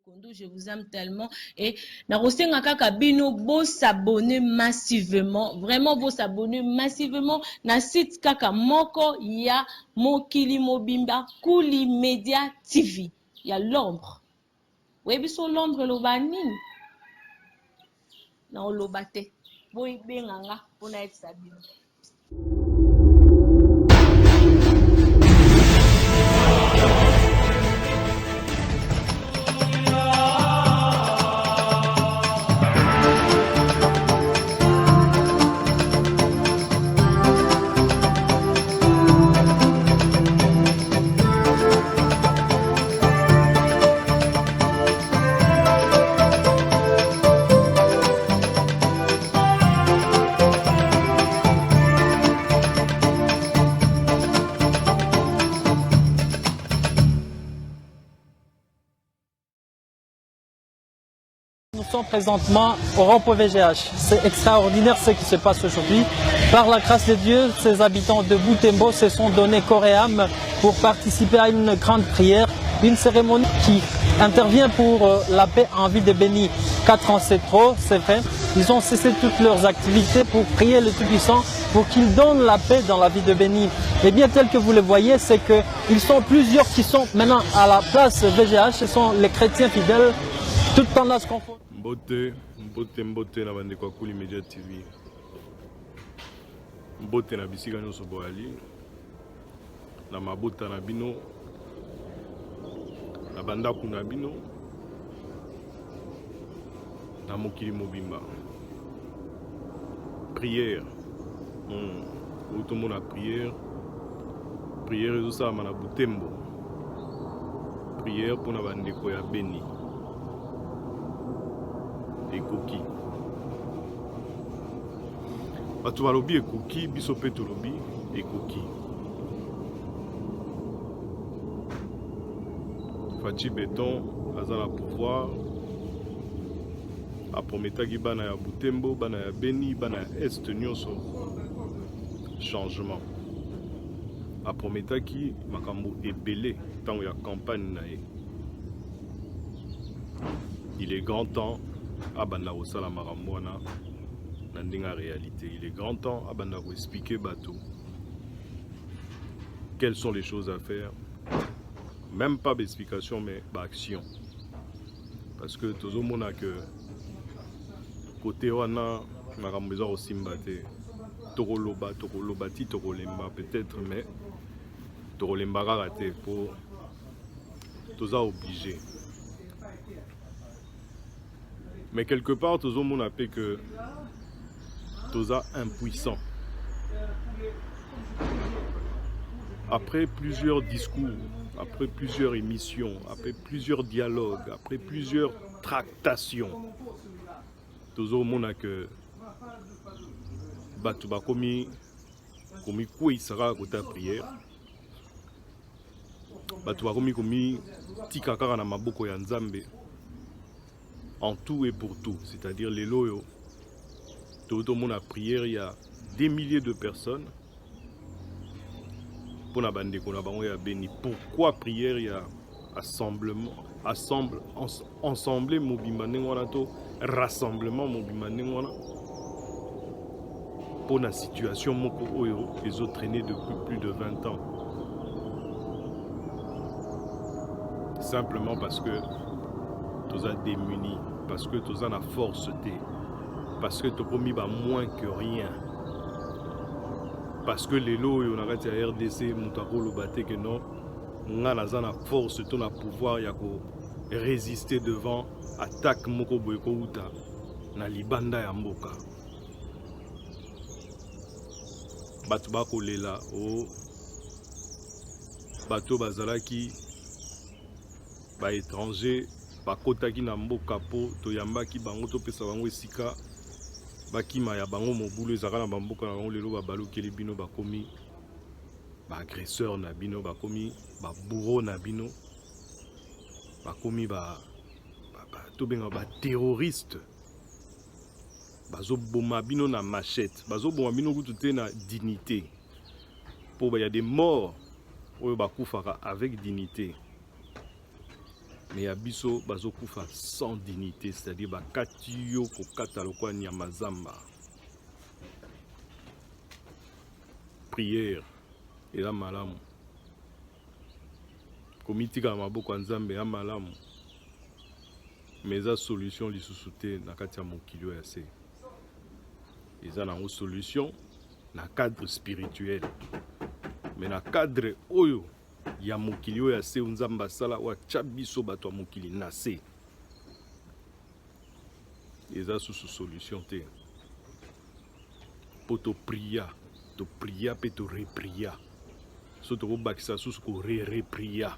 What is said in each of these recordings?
Kondo, je vous aime tellement. Et Narosenga kaka bino, beau s'abonner massivement. Vraiment, beau s'abonner massivement. Na site kaka moko, ya Mokili Mobimba, Kuli Media TV. Il y a l'ombre. Oui, biso l'ombre lobani. Na olobate. Boy benganga, pona être sabino. Nous sommes présentement au rond-point VGH. C'est extraordinaire ce qui se passe aujourd'hui. Par la grâce de Dieu, ces habitants de Butembo se sont donnés corps et âme pour participer à une grande prière, une cérémonie qui intervient pour la paix en ville de Béni. 4 ans c'est trop, c'est fait. Ils ont cessé toutes leurs activités pour prier le Tout-Puissant pour qu'il donne la paix dans la ville de Béni. Et bien tel que vous le voyez, c'est qu'ils sont plusieurs qui sont maintenant à la place VGH. Ce sont les chrétiens fidèles, toutes tendances confondues. Mbote na bande kwa Kuli Media TV. Mbote na bisika nyonso boali. Na mabota na bino. Na bandaku na bino. Na Mokili Mobimba. Prière. Tout le monde a prière. Prière ezosala na Butembo. Prière pour na bande ko ya Béni. Ekoki bato balobi ekoki biso pe tolobi ekoki Fachi Beton aza na pouvoir aprometaki bana ya Butembo, bana ya Béni, bana ya Est nyonso changement aprometaki makambo ebele ntango ya campagne na ye. Il est grand temps abanda osala makambo wana na ndinga réalité. Il est grand temps abanda ko expliquer bateau quelles sont les choses à faire, même pas d'explication mais d'action, parce que tout le monde a que côté wana makambo eza osimba te tokoloba ti tokolemba peut-être mais tokolemba kaka te po toza obligé. Mais quelque part, tout le monde a fait que Toza impuissant. Après plusieurs discours, après plusieurs émissions, après plusieurs dialogues, après plusieurs tractations, tout le monde a que Batouba komi quoi il sera à côté de la prière. Batouba komi tikakara na maboko ya Nzambe. En tout et pour tout, c'est-à-dire les loyaux. Tout le monde a prière, il y a des milliers de personnes. Pour la bande qu'on a béni. Pourquoi prière, il y a assemblement, ensemble rassemblement pour la situation moko les autres traînés depuis plus de 20 ans. Simplement parce que toza démunis, parce que toza na force té, parce que tokomi ba moins que rien, parce que les lots on arrête à RDC moutako lobate que non nga naza na force to na pouvoir ya ko résister devant attaque moko boyeko uta na libanda ya mboka. Batu bako lela o bato bazalaki ba étranger bakotaki na mboka po toyambaki bango topesa bango esika bakima ya bango mobulu ezaka na bamboka na bango lelo babalukeli bino bakomi ba agresseur na bino bakomi ba bourreau na bino bakomi tobenga ba terroriste bazoboma bino na machette bazoboma bino kutu te na dignité po ba ya des morts oyo bakufaka avec dignité. mais ya biso bazokufa sans dignité, c'est-à-dire bakati yo kokata lokwa nyama zamba. Prière et la malamu. Komitika maboko ya Nzambe ya malamu. Mais la solution lisusu te na kati ya mokili ya se. Eza na solution na cadre spirituel. Mais na cadre oyo ya mokili ya se Nzambe sala wa chabiso bato mokili na se. Eza sous solution te. Poto prier, to prier pe to reprier. Soto ko bakisa sous ko reprier.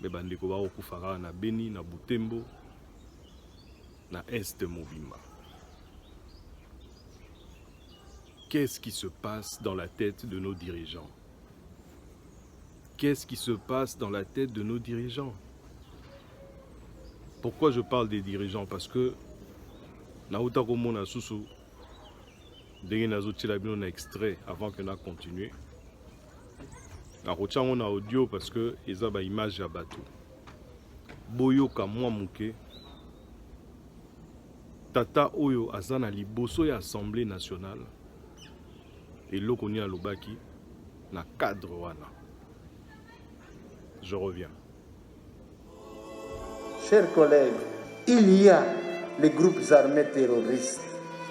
Mais bandeko ba okufaka na Beni na Butembo na Est Mobimba. Qu'est-ce qui se passe dans la tête de nos dirigeants? Qu'est-ce qui se passe dans la tête de nos dirigeants? Pourquoi je parle des dirigeants? Parce que Naouta Komona Susu Denge Nazotila Bino na extrait avant que na continue. Na on a audio parce que eza ba image ya bato. Boyoka mwa muke. Tata oyo azana liboso ya Assemblée nationale. Et lokoni a lobaki na cadre wana. Je reviens. Chers collègues, il y a les groupes armés terroristes.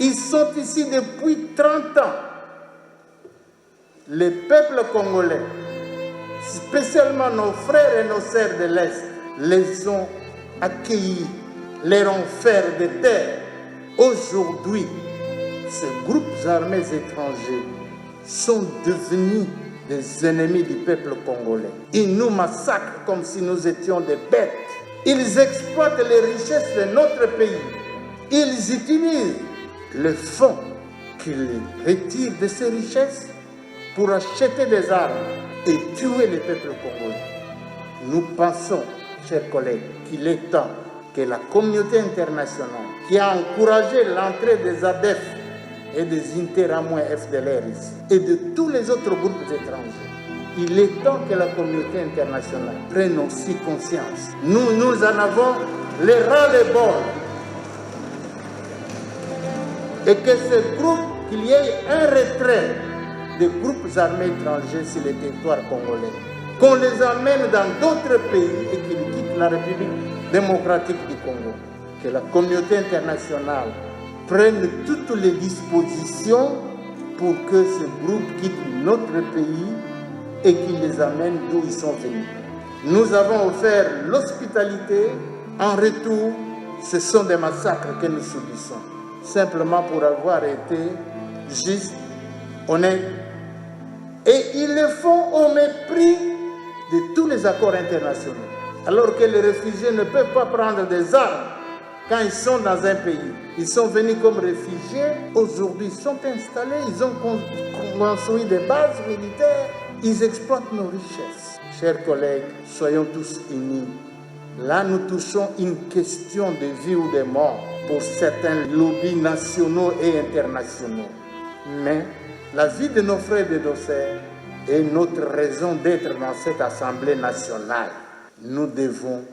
Ils sont ici depuis 30 ans. Les peuples congolais, spécialement nos frères et nos sœurs de l'Est, les ont accueillis, les ont fait de terre. Aujourd'hui, ces groupes armés étrangers sont devenus des ennemis du peuple congolais. Ils nous massacrent comme si nous étions des bêtes. Ils exploitent les richesses de notre pays. Ils utilisent le fonds qu'ils retirent de ces richesses pour acheter des armes et tuer le peuple congolais. Nous pensons, chers collègues, qu'il est temps que la communauté internationale qui a encouragé l'entrée des ADF et des Interamouins FDLR ici, et de tous les autres groupes étrangers, il est temps que la communauté internationale prenne aussi conscience. Nous en avons les ras-le-bol. Et que ce groupe, qu'il y ait un retrait des groupes armés étrangers sur le territoire congolais, qu'on les amène dans d'autres pays et qu'ils quittent la République démocratique du Congo. Que la communauté internationale prenne toutes les dispositions pour que ce groupe quitte notre pays et qu'il les amène d'où ils sont venus. Nous avons offert l'hospitalité. En retour, ce sont des massacres que nous subissons. Simplement pour avoir été juste, honnête. Et ils le font au mépris de tous les accords internationaux. Alors que les réfugiés ne peuvent pas prendre des armes quand ils sont dans un pays. Ils sont venus comme réfugiés. Aujourd'hui, ils sont installés. Ils ont construit des bases militaires. Ils exploitent nos richesses. Chers collègues, soyons tous unis. Là, nous touchons une question de vie ou de mort pour certains lobbies nationaux et internationaux. Mais la vie de nos frères et de nos sœurs est notre raison d'être dans cette Assemblée nationale. Nous devons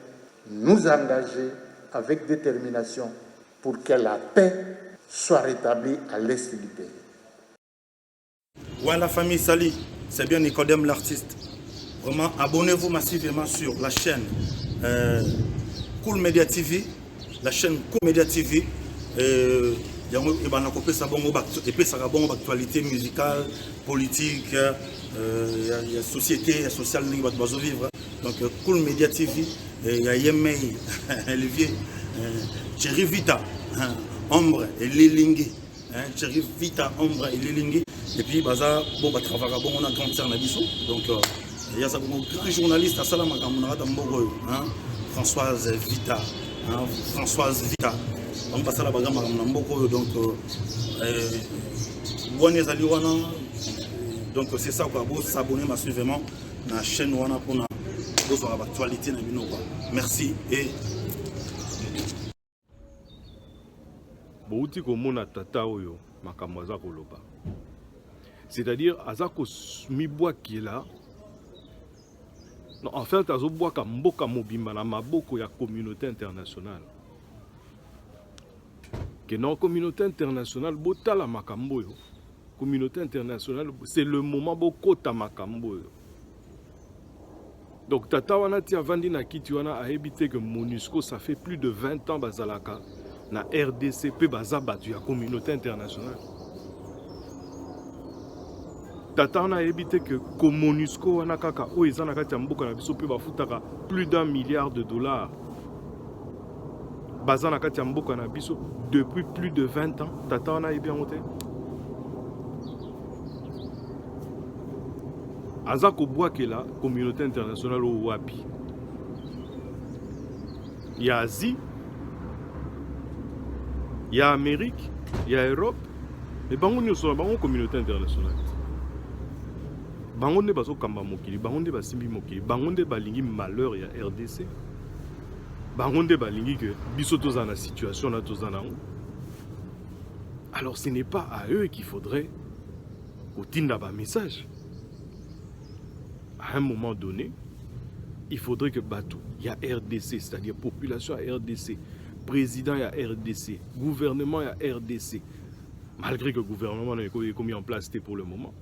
nous engager avec détermination pour que la paix soit rétablie à l'est du pays. Ouais, la famille Sali, c'est bien Nicodème l'artiste. Vraiment, abonnez-vous massivement sur la chaîne Cool Media TV, la chaîne Cool Media TV. Et puis ça va bon actualité musicale, politique, il y a société, sociale, il va vivre. Donc Cool Media TV, il y a Yemei, Olivier, Thierry Vita, Ombre et Lilingi, Thierry Vita, Ombre et Lilingi. Et puis baza bon bah travailler bon on a grand sœur Nabiso. Donc il y a ça bon grand journaliste à Salama Kamunara Dambogo, Françoise Vita, Françoise Vita. On passe à la bagarre Mboko donc donc c'est ça quoi, vous s'abonner massivement à la chaîne Wana pour l'actualité na bino quoi. Merci et Bouti komona tata oyo makambo aza koloba. C'est-à-dire azako mibwa qui est là Non, en fait, azobwaka mboka mobimba na maboko ya communauté internationale. Que non, communauté internationale, botala makambo yo. Communauté internationale, c'est le moment bokota makambo yo. Donc tata wana ti avandi na kiti wana a évité que MONUSCO ça fait plus de 20 ans bazalaka na RDC pe baza batu ya communauté internationale. Tata wana a évité que MONUSCO wana kaka o eza na kati ya mboka na biso pe bafutaka plus d'$1 milliard. Baza na kati ya mboka na biso depuis plus de 20 ans. Tata wana ebi yango te. Aza ko bwakela communauté internationale au wapi. Il y a Asie, il y a Amérique, il y a Europe, mais bango nyonso na bango communauté internationale. Bango nde bazo kamba mokili, bango nde basimbi mokili, bango nde balingi malheur ya RDC. Bango nde balingi que biso toza na situation na toza na. Alors ce n'est pas à eux qu'il faudrait kotinda ba message. À un moment donné, il faudrait que Batou, il y a RDC, c'est-à-dire population à RDC, président à RDC, gouvernement à RDC, malgré que le gouvernement n'est pas mis en place pour le moment,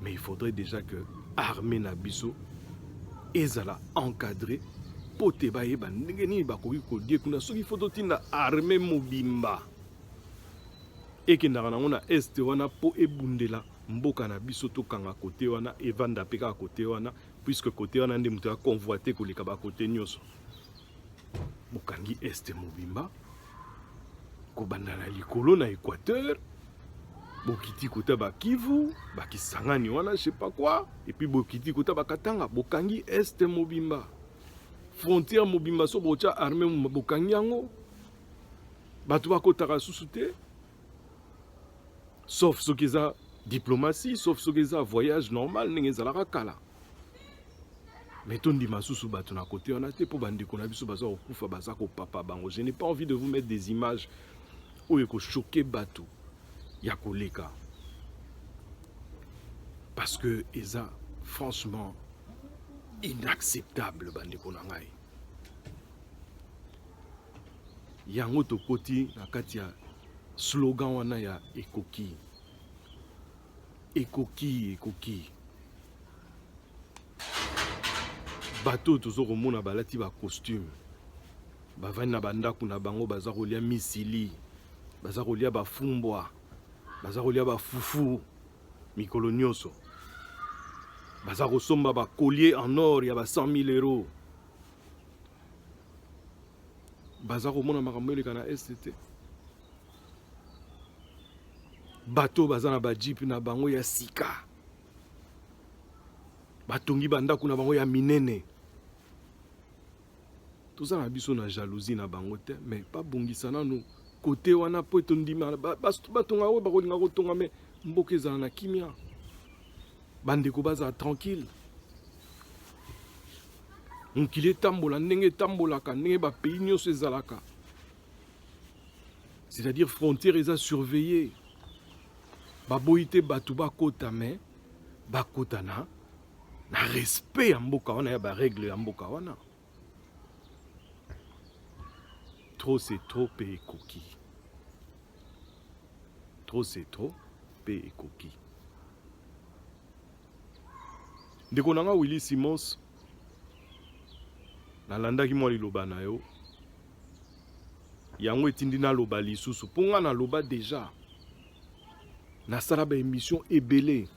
mais il faudrait déjà que l'armée Nabiso ezala encadré pour te bailler bandengeni bakoki ko die kuna soki faut tinda armée mobimba et que na est wana po ebundela mboka na biso to kanga côté wana evanda peka côté wana puisque côté wana ndé muta convoiter ko leka ba côté nyoso bokangi est mobimba ko bandana likolo na Équateur bokiti kota ba Kivu ba Kisangani wana je sais pas quoi et puis bokiti kota ba Katanga bokangi est mobimba frontière mobimba so bocha armée bokangi yango batu ba kotaka susute sauf ce qu'ils a diplomatie, sauf ce qu'ils ont voyage normal, n'est-ce pas kala. Mais ton dit masusu batu na côté on a été pour bandi qu'on a vu sur bazar au kufa bazar au papa bango. Je n'ai pas envie de vous mettre des images où il faut choquer batu, yakoleka. Parce que ils franchement inacceptable bandi qu'on a ngai. Yango to koti na katia slogan wana ya ekoki. Ekoki. Bateau toujours au monde balati ba costume. Bavani na bandaku na bango baza kolia misili. Baza kolia ba fumbwa. Baza kolia ba fufu mikolo nyonso. Baza kosomba ba collier en or ya ba 100,000 €. Baza komona makambo eleka na STT. Bateau bazana ba jeep na bango ya sika. Batongi bandaku na bango ya minene. Tout ça na biso na jalousie na bango te, mais pas bongisana no côté wana po tondima batonga o bakolinga ko tonga me mboka ezala na kimia. Bandeko baza tranquille. Mokili tambola ndenge tambolaka ndenge ba pays nyonso ezalaka. C'est-à-dire frontière eza surveillée. Baboite batu bakota me bakota na respect ya mboka wana ya ba règle ya mboka wana. Trop c'est trop pe ekoki. Trop c'est trop pe ekoki. Ndeko nanga Willy Simons nalandaki mwa liloba na yo yango etindi na loba lisusu ponga na loba déjà na sala ba émission ebele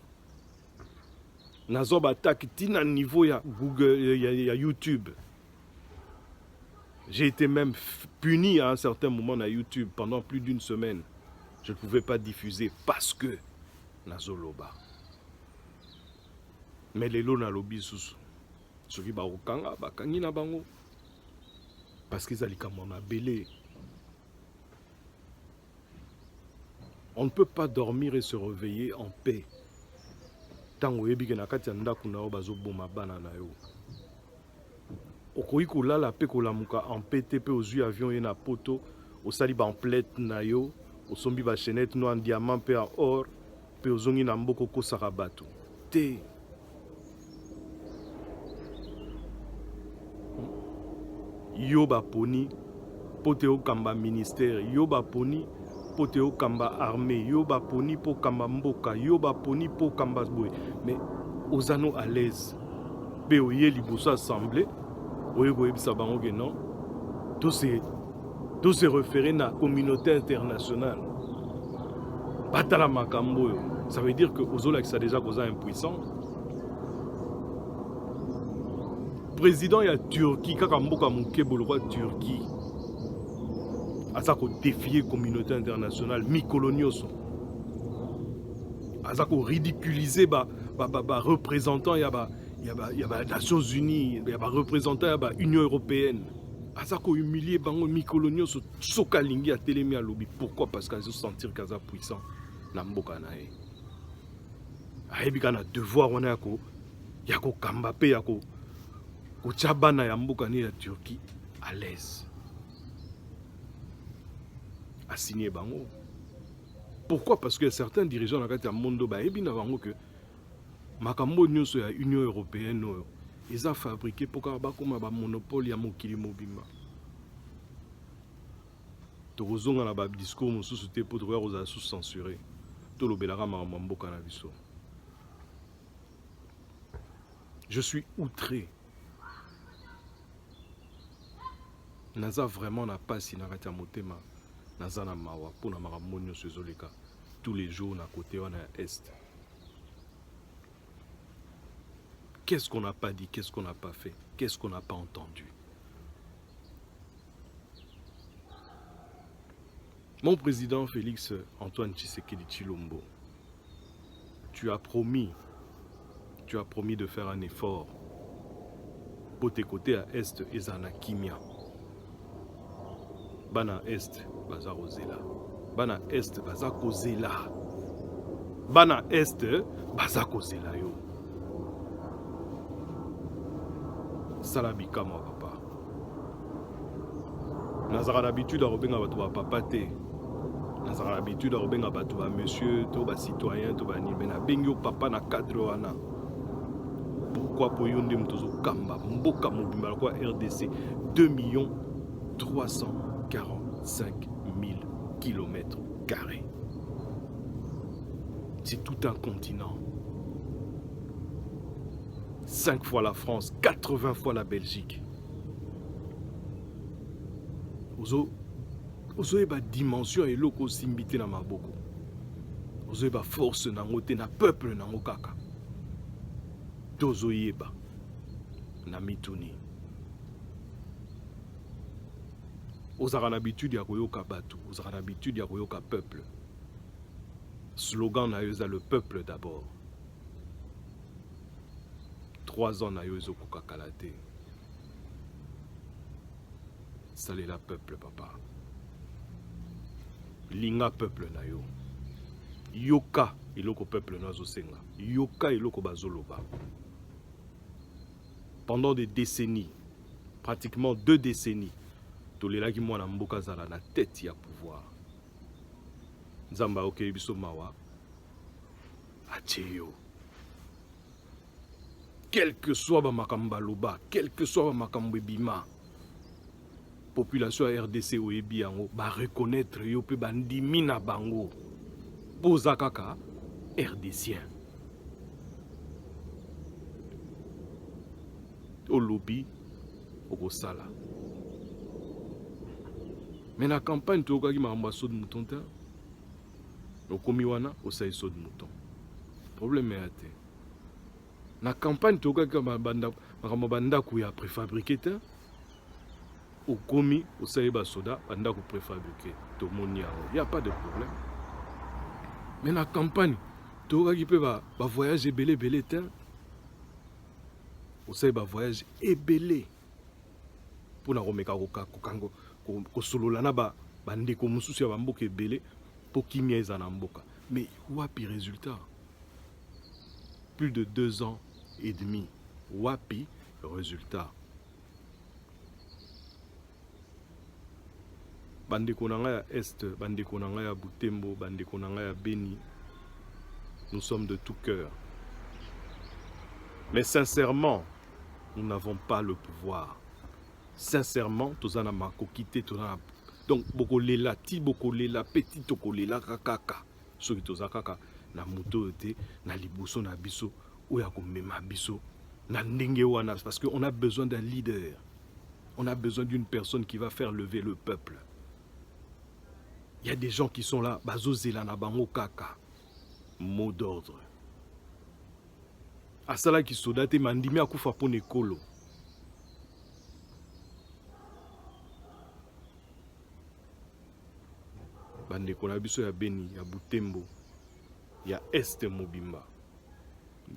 nazo ba attaque tina niveau ya Google ya YouTube. J'ai été même puni à un certain moment na YouTube pendant plus d'une semaine. Je ne pouvais pas diffuser parce que nazo loba. Mais lelo na lobi susu soki ba okanga bakangi na bango parce qu'ils allaient comme on a belé. On ne peut pas dormir et se réveiller en paix. Tango yebi na kati ya ndaku na o bazoboma bana na yo. Okoki kolala pe kolamuka en paix te pe ozwi avion ye na poto osali ba emplette na yo osombi ba chaînette no en diamant pe en or pe ozongi na mboko kosaka bato te. yo baponi po te okamba ministère, yo baponi po te okamba armée, yo baponi po kamba mboka, yo baponi po kamba boy. Mais ozano à l'aise. Be oye liboso assemblée, oye koyebisa bango ke non. Tout se référer na communauté internationale. Batala makambo. Ça veut dire que Ozola ça déjà cause impuissant. Président ya Turquie kaka mboka muke bolwa Turquie. Asa ko défier communauté internationale mi-colonioso. Asa ko ridiculiser ba représentant ya ba Nations Unies, ya ba représentant ya ba Union européenne. Asa ko humilier bango mi-colonioso soka lingi a télémi à lobby. Pourquoi? Parce qu'ils se sentir kaza puissant na mboka na e. Ayebi na devoir wana yako kambape yako Kochabana ya mboka ni ya Turquie à l'aise. A signé bango. Pourquoi? Parce que certains dirigeants dans le monde ba ebi na bango que makambo nyonso ya Union européenne ils ont fabriqué pour ka ba koma ba monopole ya mokili mobimba. Tozonga na ba discours mosusu te pour droit aux sous censurés. To lobelaka makambo mboka na biso. Je suis outré. Naza vraiment na pasi na kati ya motema naza na mawa pour na makambo nyonso ezoleka tous les jours na côté wana ya est. Qu'est-ce qu'on n'a pas dit, qu'est-ce qu'on n'a pas fait, qu'est-ce qu'on n'a pas entendu? Mon président Félix Antoine Tshisekedi Tshilombo, tu as promis de faire un effort pour tes côtés à est et Zana Kimia. Bana est baza kozela. Bana est baza kozela. Bana est baza kozela yo. Salabika moi papa. Nazara l'habitude à rebenga batu ba papa te. Nazara l'habitude à rebenga batu ba monsieur, to ba citoyen, to ba ni bena bengyo papa na cadre wana. Pourquoi pour yonde mtozo kamba mboka mobimba kwa RDC 2 345 000 km². C'est tout un continent. 5 fois la France, 80 fois la Belgique. Ozo eba dimension et loko simbité na maboko. Ozo eba force na ngote na peuple na ngokaka. Tozo yeba na mituni. Ozara l'habitude ya koyoka batu, ozara l'habitude ya koyoka peuple. Slogan na yoza le peuple d'abord. 3 ans na yozo kokakalate. Salela peuple papa. Linga peuple na yo. Yoka iloko peuple nazo senga. Yoka iloko bazoloba. Pendant des décennies, pratiquement 2 décennies, Tolela ki mwana mboka zala na tête ya pouvoir. Nzamba oke biso mawa. Acheyo. Quel que soit ba makamba loba, quel que soit ba makambo bima. Population RDC ou ebi yango ba reconnaître yo pe bandimi na bango. Poza kaka RDCien. Au lobby au sala. Mais la campagne, tu as dit que tu de mouton. Au Komiwana, au saïso de mouton. Problème est que la campagne, tu as dit que tu as préfabriqué. Au Komi, au saïba soda, tu as préfabriqué. Il n'y a pas de problème. Mais la campagne, tu as dit que tu voyage belé belé. Au saïba voyage belé. Pour la romeka kokango. Kosolola na ba bandeko mususu ya bamboka ebele po kimia eza na mboka. Mais wapi résultat? Plus de 2 ans et demi. Wapi résultat? Bandeko na nga ya Est, bandeko na nga ya Butembo, bandeko na nga ya Beni. Nous sommes de tout cœur. Mais sincèrement, nous n'avons pas le pouvoir. sincèrement tozana makokité tozana donc bokolela ti bokolela petit tokolela kaka soki tozakaka na moto te na liboso na biso oya komema biso na ndenge wana parce que on a besoin d'un leader. On a besoin d'une personne qui va faire lever le peuple. Il y a des gens qui sont là, bazozela na bango kaka. Mot d'ordre. Asala ki sodate mandimi akufa pone ekolo. Bandeko na biso ya Beni, ya Butembo, ya Est Mobimba.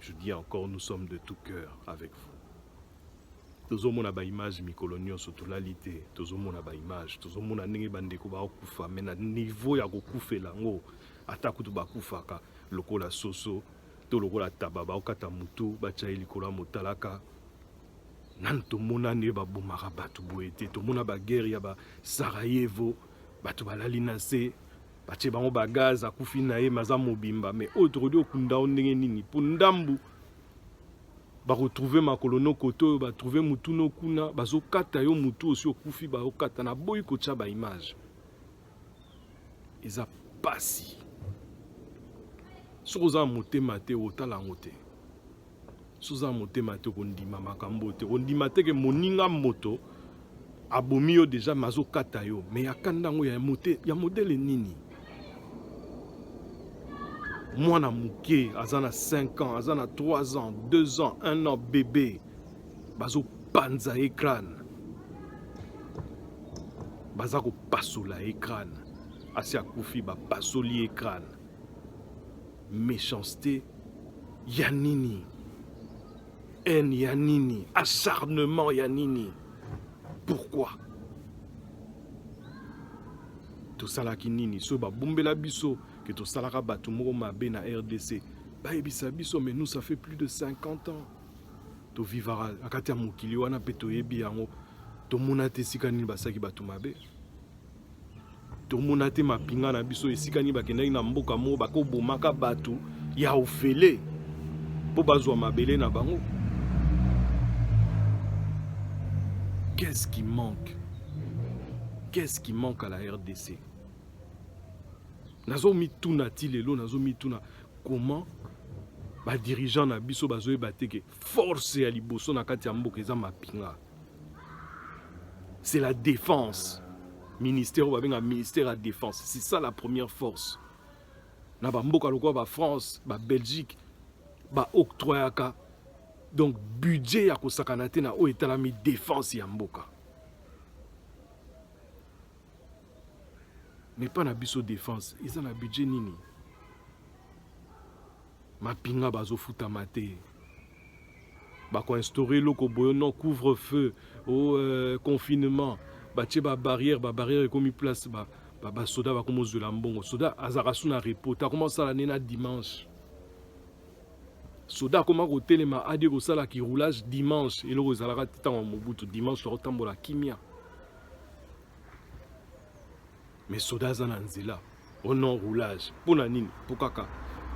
Je dis encore, nous sommes de tout cœur avec vous. Tozomona ba image mikolonio sotolalité, tozomona ba image, tozomona ndenge bandeko ba okufa mais na niveau ya kokufela ngo atakutu bakufaka lokola soso to lokola tababa okata mutu bacha likolo motalaka nan tomona ne ba bomaka batu boete tomona ba guerre ya ba Sarajevo batu balali na se bache bango ba gaz akufi na ye maza mobimba mais autre okunda ndenge nini pour ndambu ba retrouver ma colono koto ba trouver mutu no kuna bazo kata yo mutu aussi okufi ba okata na boy ko tcha ba image eza pasi soza motema te otala ngote soza motema te kondima makambo te kondima te ke moninga moto abomi yo déjà mazo kata yo mais yakanda ngo ya mote ya modèle nini Mwana muke, azana 5 ans, azana 3 ans, 2 ans, 1 an, bébé. Bazo panza écran. Bazako pasola écran. Asi akufi ba pasoli écran. Méchanceté, yanini. Haine, yanini. Acharnement, yanini. Pourquoi? Tout ça là qui nini, so ba bumbela biso. Que tout ça là batu moko mabe na RDC ba ebisa biso mais nous ça fait plus de 50 ans to vivara akati ya mokili wana pe to yebi yango to mona te sikani basaki batu mabe to mona te mapinga na biso esikani bakendaki na mboka mo bako bomaka batu ya ofele po bazwa mabele na bango. Qu'est-ce qui manque? Qu'est-ce qui manque à la RDC? Nazo mituna ti lelo nazo mituna comment ba dirigeant na biso bazoe bateke force ya liboso na kati ya mboka eza mapinga. C'est la défense. Ministère ou un ministère à défense. C'est ça la première force. Na ba mboka lokwa ba France, ba Belgique, ba octroyaka. Donc budget ya kosakana te na o etalami défense ya mboka. Mais pas na biso défense, ils ont un budget nini. Ma pinga bazo futa mate. Bako instaurer loko boyono couvre-feu au confinement. Ba tche ba barrière comme place ba soda ba komo de lambongo. Soda azarasu na repos. Ta commencé à l'année na dimanche. Soda comment ko telema adi ko sala ki roulage dimanche et le zalaka titan mobutu dimanche to tambola kimia. Mais soda zana nzela au non roulage pour na nini pour kaka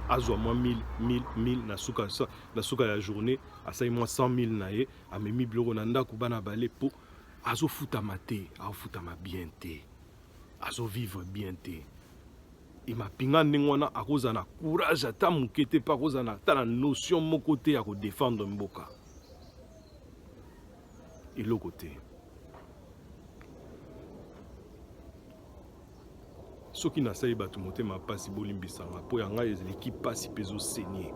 azwa moi 1000 na suka ya journée asai moi 100 000 na ye amemi bloko na ndako bana bale po azo futa mate a futa ma bien te azo vivre bien te et ma pinga ndengwana akoza na courage ata mukete pa koza na ta na notion moko te ya ko défendre mboka et l'autre côté. Ce qui n'a pas été tout monté ma passe bolimbisanga pour yanga l'équipe passe peso saigner.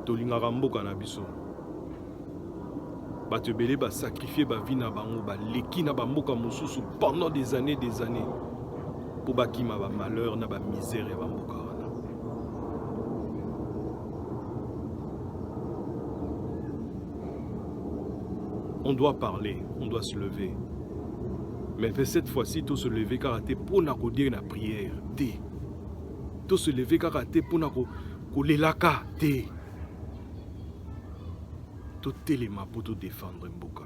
Tolinga ramboka na biso. Ba te belé ba sacrifier ba vie na bango ba leki na ba mboka mosusu pendant des années pour ba kima ba malheur na ba misère ya ba mboka wana. On doit parler, on doit se lever. Mais cette fois-ci, tout se lever car tu pour nous dire la prière. Tout se lever car tu pour nous lelaka. Tout téléma pour te défendre mboka.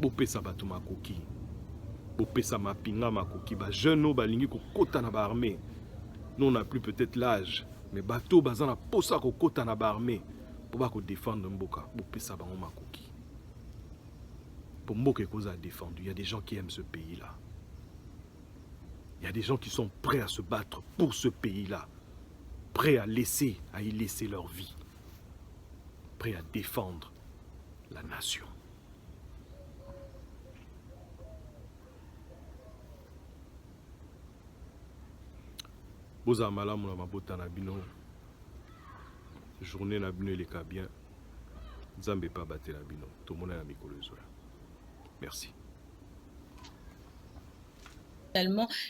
Bopé sa batu makoki. Bopé sa mapinga makoki. Ba jeune ba lingi ko kota na ba armée. Nous on n'a plus peut-être l'âge, mais bateau bazana posa ko kota na ba armée. pour défendre Mboka, pour pesa bango makoki. Pour Mboka cause a défendu, il y a des gens qui aiment ce pays-là. Il y a des gens qui sont prêts à se battre pour ce pays-là, prêts à y laisser leur vie, prêts à défendre la nation. Boza malamu na mabota na bino. Journée na bino eleka bien. Nzambe pa battre na bino. Tomona na mikolo ezoya. Merci.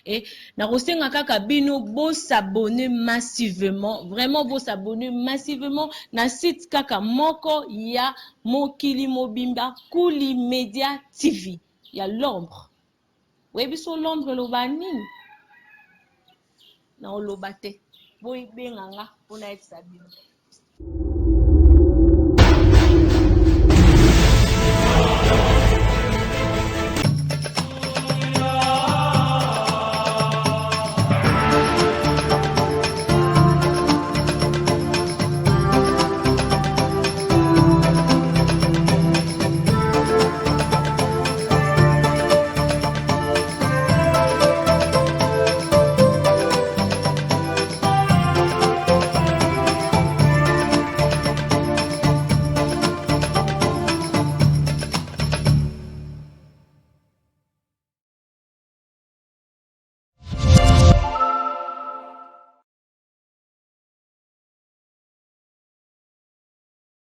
Et nakosenga kaka bino bo s'abonner massivement, vraiment bo s'abonner massivement na site kaka moko ya Mokili Mobimba Kuli Media TV. Ya l'ombre. Oui, biso l'ombre lobani. Na olobate. Boy benganga pona être sabino.